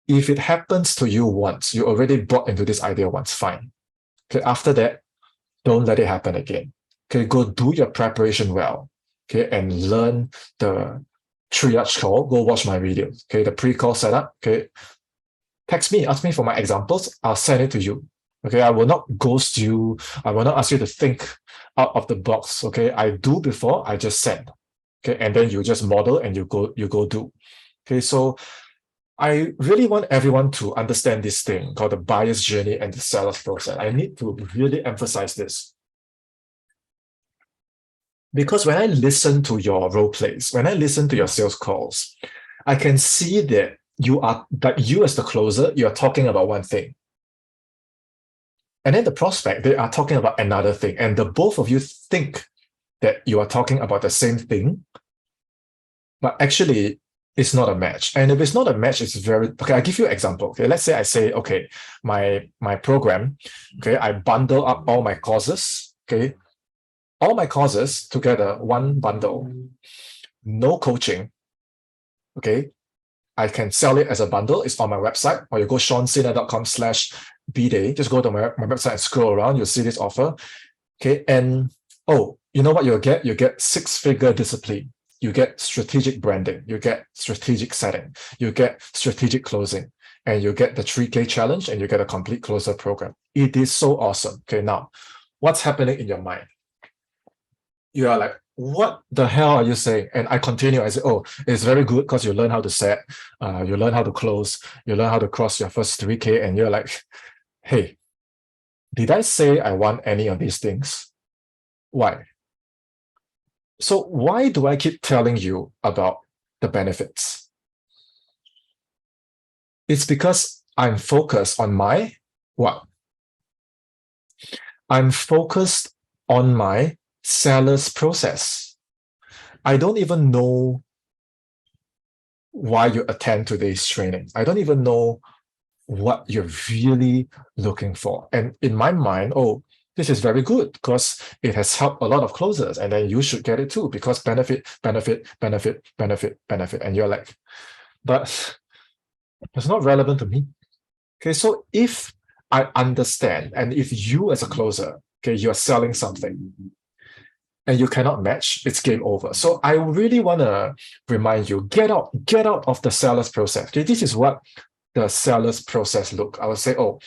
If it happens to you once, you already bought into this idea once, fine. Okay, after that, don't let it happen again. Okay, go do your preparation well. Okay, and learn the triage call. Go watch my videos. Okay, the pre-call setup. Okay, Text me, ask me for my examples. I'll send it to you. Okay, I will not ghost you. I will not ask you to think out of the box. Okay, I do before I just send. Okay, and then you just model and you go do. Okay, so I really want everyone to understand this thing called the buyer's journey and the seller's process. I need to really emphasize this. Because when I listen to your role plays, when I listen to your sales calls, I can see that you as the closer, you're talking about one thing. And then the prospect, they are talking about another thing. And the both of you think that you are talking about the same thing, but actually it's not a match. And if it's not a match, it's very okay. I'll give you an example. Okay, let's say I say, okay, my program, okay, I bundle up all my courses, okay, all my courses together, one bundle, no coaching. Okay, I can sell it as a bundle. It's on my website, or you go seansina.com/bday. Just go to my website and scroll around. You'll see this offer. Okay, and oh, you know what you'll get? You get 6-figure discipline. You get strategic branding. You get strategic setting. You get strategic closing, and you get the 3K challenge, and you get a complete closer program. It is so awesome. Okay, now what's happening in your mind? You are like, what the hell are you saying? And I continue. I say, oh, it's very good because you learn how to set, you learn how to close, you learn how to cross your first 3K, and you're like, hey, did I say I want any of these things? Why? So why do I keep telling you about the benefits? It's because I'm focused on my what? I'm focused on my seller's process. I don't even know why you attend today's training. I don't even know what you're really looking for. And in my mind, oh, this is very good because it has helped a lot of closers, and then you should get it too because benefit. And you're like, but it's not relevant to me. Okay, so if I understand, and if you as a closer, okay, you're selling something and you cannot match, it's game over. So I really want to remind you, get out of the seller's process. Okay, this is what the seller's process look. I would say, oh,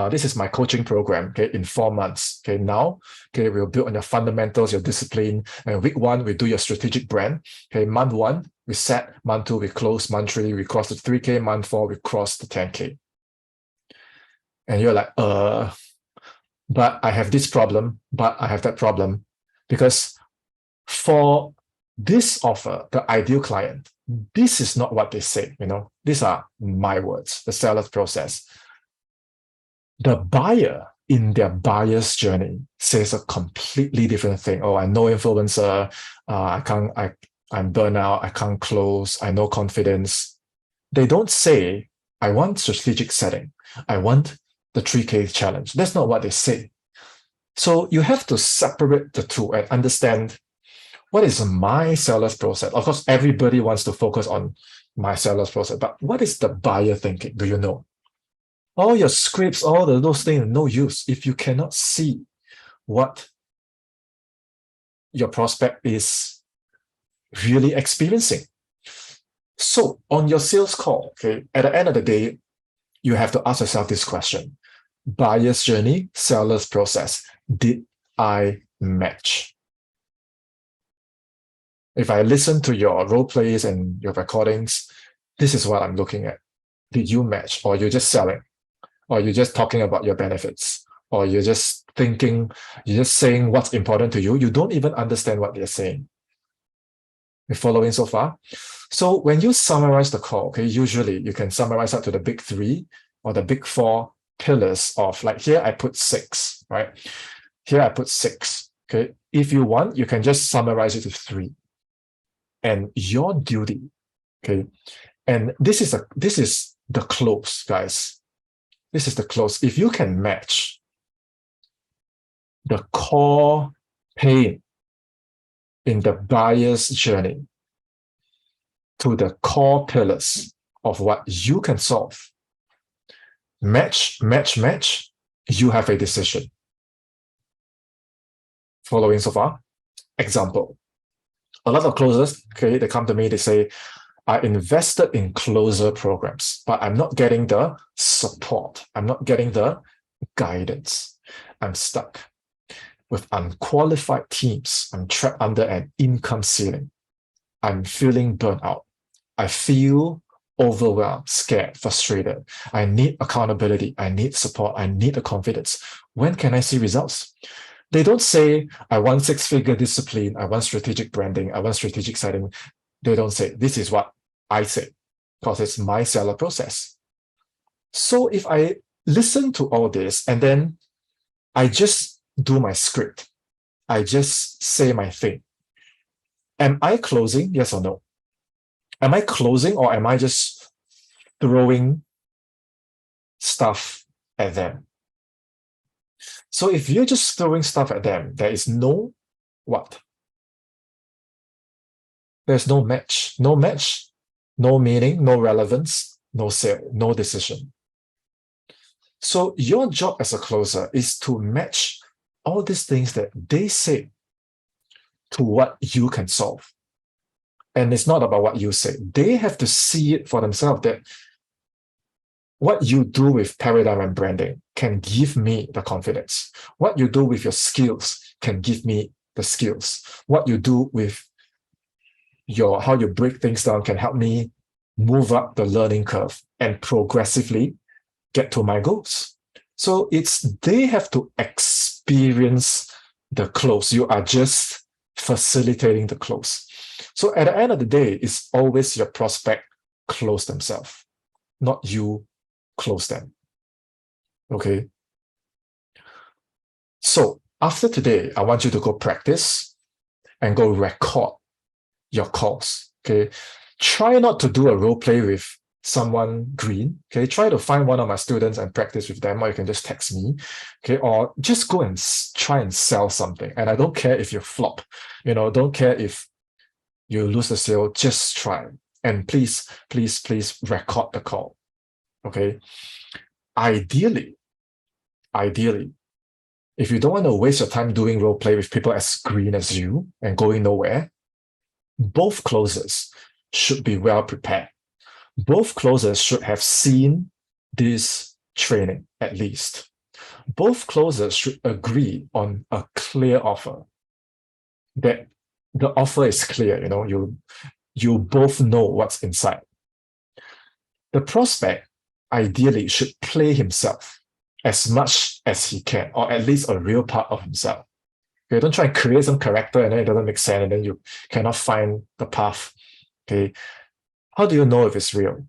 this is my coaching program, okay, in 4 months. Okay, now, okay, we'll build on your fundamentals, your discipline. And week 1, we do your strategic brand. Okay, month 1, we set. Month 2, we close. Month 3, we cross the 3K. Month 4, we cross the 10K. And you're like, but I have this problem, but I have that problem. Because for this offer, the ideal client, this is not what they say, these are my words, the seller's process. The buyer in their buyer's journey says a completely different thing. Oh, I'm no influencer, I'm burnout, I can't close, I no confidence. They don't say, I want strategic setting, I want the 3K challenge. That's not what they say. So you have to separate the two and understand what is my seller's process. Of course, everybody wants to focus on my seller's process, but what is the buyer thinking? Do you know? All your scripts, all those things, no use if you cannot see what your prospect is really experiencing. So on your sales call, okay, at the end of the day, you have to ask yourself this question: buyer's journey, seller's process. Did I match? If I listen to your role plays and your recordings, this is what I'm looking at. Did you match? Or you're just selling? Or you're just talking about your benefits? Or you're just thinking, you're just saying what's important to you? You don't even understand what they're saying. You following so far? So when you summarize the call, okay, usually you can summarize up to the big 3 or the big 4 pillars of, like, here I put 6, right? Here I put 6. Okay. If you want, you can just summarize it to 3. And your duty, okay, and this is the close, guys. This is the close. If you can match the core pain in the buyer's journey to the core pillars of what you can solve, match, you have a decision. Following so far? Example. A lot of closers, okay, they come to me, they say, I invested in closer programs, but I'm not getting the support. I'm not getting the guidance. I'm stuck with unqualified teams. I'm trapped under an income ceiling. I'm feeling burnt out. I feel overwhelmed, scared, frustrated. I need accountability. I need support. I need the confidence. When can I see results? They don't say, I want six-figure discipline. I want strategic branding. I want strategic setting. They don't say, this is what I say, because it's my seller process. So if I listen to all this and then I just do my script, I just say my thing, am I closing? Yes or no? Am I closing, or am I just throwing stuff at them? So if you're just throwing stuff at them, there is no what? There's no match. No match, no meaning, no relevance, no sale, no decision. So your job as a closer is to match all these things that they say to what you can solve. And it's not about what you say. They have to see it for themselves, that what you do with paradigm and branding can give me the confidence. What you do with your skills can give me the skills. What you do with how you break things down can help me move up the learning curve and progressively get to my goals. So they have to experience the close. You are just facilitating the close. So at the end of the day, it's always your prospect close themselves, not you close them. Okay. So after today, I want you to go practice and go record your calls. Okay. Try not to do a role play with someone green. Okay. Try to find one of my students and practice with them, or you can just text me. Okay. Or just go and try and sell something. And I don't care if you flop, don't care if you lose the sale, just try. And please, please, please record the call. Okay. Ideally, if you don't want to waste your time doing role play with people as green as you and going nowhere, both closers should be well prepared. Both closers should have seen this training at least. Both closers should agree on a clear offer, that the offer is clear. You both know what's inside. The prospect ideally should play himself as much as he can, or at least a real part of himself. Okay, don't try and create some character and then it doesn't make sense and then you cannot find the path. Okay, how do you know if it's real?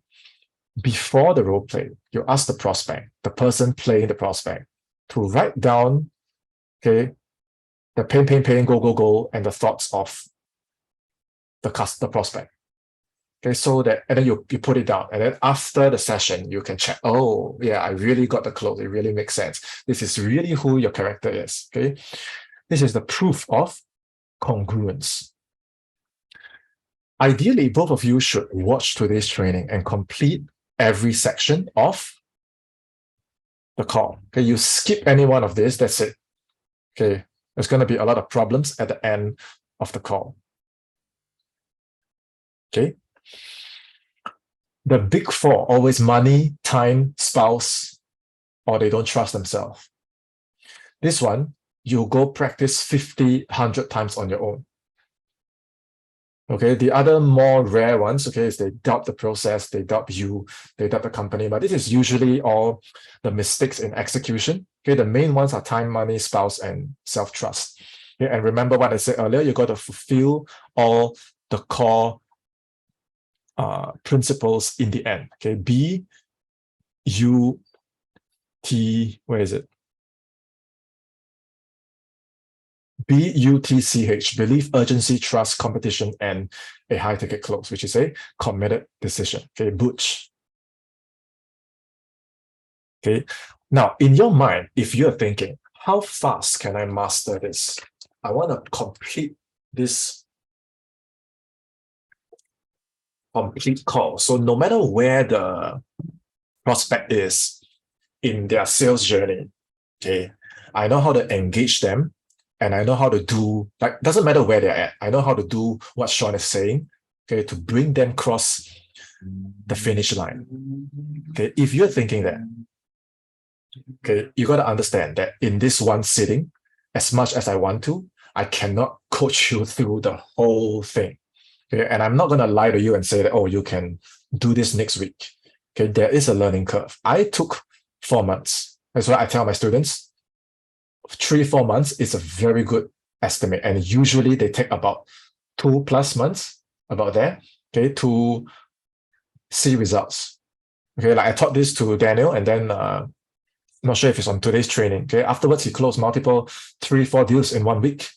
Before the role play, you ask the prospect, the person playing the prospect, to write down, okay, the pain, go, and the thoughts of the prospect. Okay, so that, and then you put it down. And then after the session, you can check, oh, yeah, I really got the close. It really makes sense. This is really who your character is. Okay, this is the proof of congruence. Ideally, both of you should watch today's training and complete every section of the call. Okay, you skip any one of this, that's it. Okay, there's going to be a lot of problems at the end of the call. Okay. The big four, always money, time, spouse, or they don't trust themselves. This one, you go practice 50, 100 times on your own. Okay, the other more rare ones, okay, is they doubt the process, they doubt you, they doubt the company, but this is usually all the mistakes in execution. Okay, the main ones are time, money, spouse, and self-trust. Okay, and remember what I said earlier, you got to fulfill all the core principles in the end. Okay, where is it? BUTCH, belief, urgency, trust, competition, and a high ticket close, which is a committed decision. Okay, Butch. Okay, now in your mind, if you're thinking, how fast can I master this? I want to complete this complete call. So no matter where the prospect is in their sales journey, okay, I know how to engage them. And I know how to do, doesn't matter where they're at. I know how to do what Sean is saying okay, to bring them cross the finish line. Okay, if you're thinking that, okay, you got to understand that in this one sitting, as much as I want to, I cannot coach you through the whole thing. Okay, and I'm not going to lie to you and say that, oh, you can do this next week. Okay, there is a learning curve. I took 4 months. That's why I tell my students, 3-4 months is a very good estimate. And usually they take about 2+ months, about there, okay, to see results. Okay, like I taught this to Daniel, and then I'm not sure if it's on today's training. Okay, afterwards he closed multiple 3-4 deals in 1 week.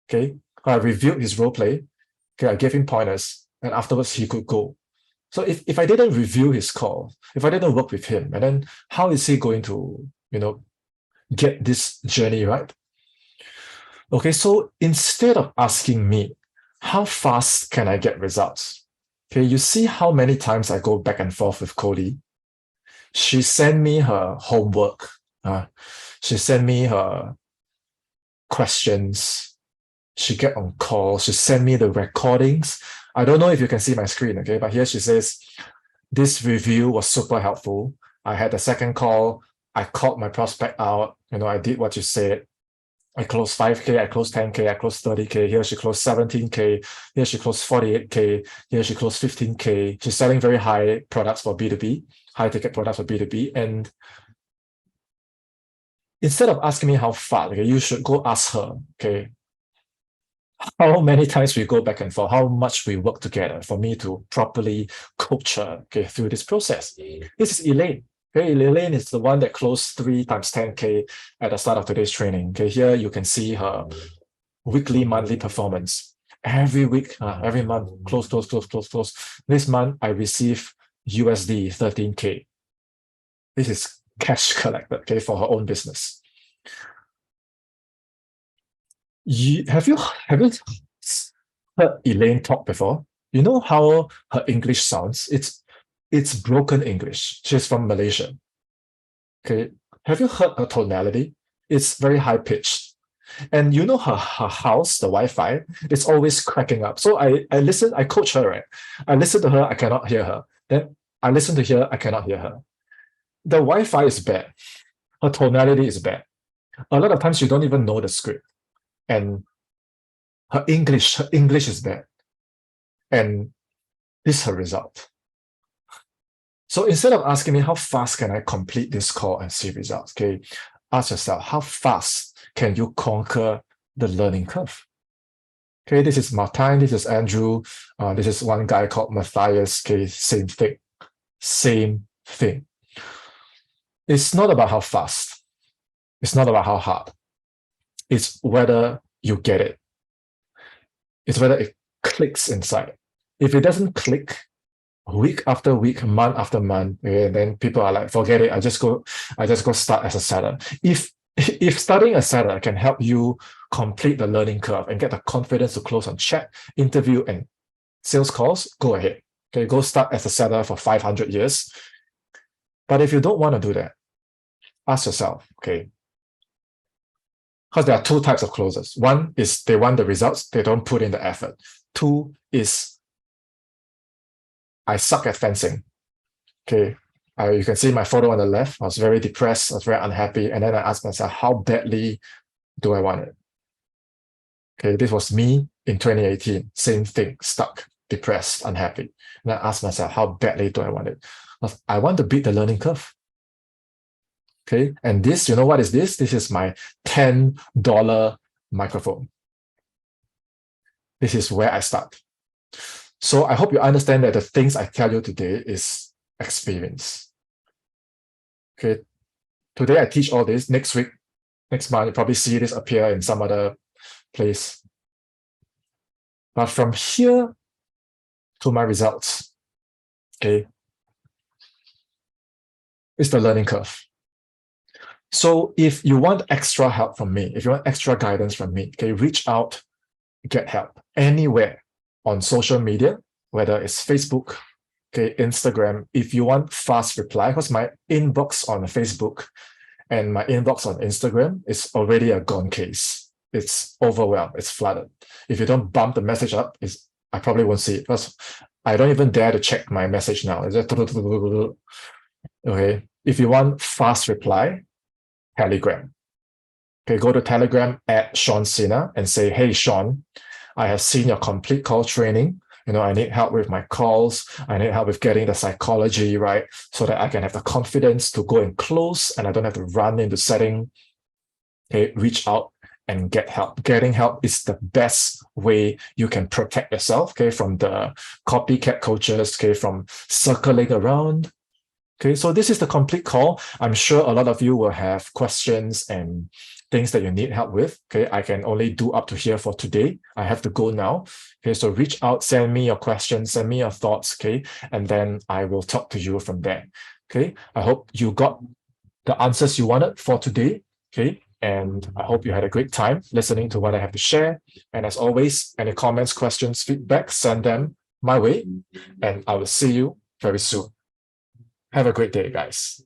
Okay, I reviewed his role play. Okay, I gave him pointers, and afterwards he could go. So if I didn't review his call, if I didn't work with him, and then how is he going to, get this journey right? Okay, so instead of asking me, how fast can I get results? Okay, you see how many times I go back and forth with Cody. She sent me her homework. She sent me her questions. She get on call. She sent me the recordings. I don't know if you can see my screen, okay? But here she says, this review was super helpful. I had a second call. I called my prospect out. I did what you said. I closed 5K, I closed 10K, I closed 30K. Here she closed 17K. Here she closed 48K. Here she closed 15K. She's selling very high products for B2B, high ticket products for B2B. And instead of asking me how far, okay, you should go ask her, okay, how many times we go back and forth, how much we work together for me to properly coach her, okay, through this process. This is Elaine. Okay, Elaine is the one that closed 3 times 10K at the start of today's training. Okay, here you can see her weekly, monthly performance. Every week, every month, close. This month, I receive USD 13K. This is cash collected, okay, for her own business. Have you heard Elaine talk before? You know how her English sounds? It's broken English. She's from Malaysia. Okay. Have you heard her tonality? It's very high pitched. And you know her house, the Wi-Fi, it's always cracking up. So I listen, I coach her, right? I listen to her, I cannot hear her. Then I listen to her, I cannot hear her. The Wi-Fi is bad. Her tonality is bad. A lot of times you don't even know the script. And her English is bad. And this is her result. So instead of asking me how fast can I complete this call and see results, okay, ask yourself, how fast can you conquer the learning curve? Okay, this is Martijn, this is Andrew, this is one guy called Matthias, okay, same thing. It's not about how fast. It's not about how hard. It's whether you get it. It's whether it clicks inside. If it doesn't click, week after week, month after month, and then people are like, forget it. I just go start as a seller. If starting a seller can help you complete the learning curve and get the confidence to close on chat, interview, and sales calls, go ahead. Okay, go start as a seller for 500 years. But if you don't want to do that, ask yourself, okay, because there are 2 types of closers. One is they want the results, they don't put in the effort. 2 is I suck at fencing. Okay, you can see my photo on the left. I was very depressed. I was very unhappy. And then I asked myself, how badly do I want it? Okay, this was me in 2018. Same thing, stuck, depressed, unhappy. And I asked myself, how badly do I want it? I want to beat the learning curve. Okay, and this, you know what is this? This is my $10 microphone. This is where I start. So I hope you understand that the things I tell you today is experience. Okay, today I teach all this. Next week, next month, you probably see this appear in some other place. But from here to my results, okay, is the learning curve. So if you want extra help from me, if you want extra guidance from me, okay, reach out, get help anywhere on social media, whether it's Facebook, okay, Instagram. If you want fast reply, because my inbox on Facebook and my inbox on Instagram is already a gone case. It's overwhelmed, it's flooded. If you don't bump the message up, it's I probably won't see it because I don't even dare to check my message now. It's just okay. If you want fast reply, Telegram. Okay, go to Telegram at Sean Sina and say, hey, Sean, I have seen your complete call training. I need help with my calls. I need help with getting the psychology right so that I can have the confidence to go and close and I don't have to run into setting. Okay, reach out and get help. Getting help is the best way you can protect yourself, okay, from the copycat coaches, okay, from circling around. Okay, so this is the complete call. I'm sure a lot of you will have questions and things that you need help with. Okay, I can only do up to here for today. I have to go now. Okay, so reach out, send me your questions, send me your thoughts, okay, and then I will talk to you from there. Okay, I hope you got the answers you wanted for today. Okay, and I hope you had a great time listening to what I have to share. And as always, any comments, questions, feedback, send them my way, and I will see you very soon. Have a great day, guys.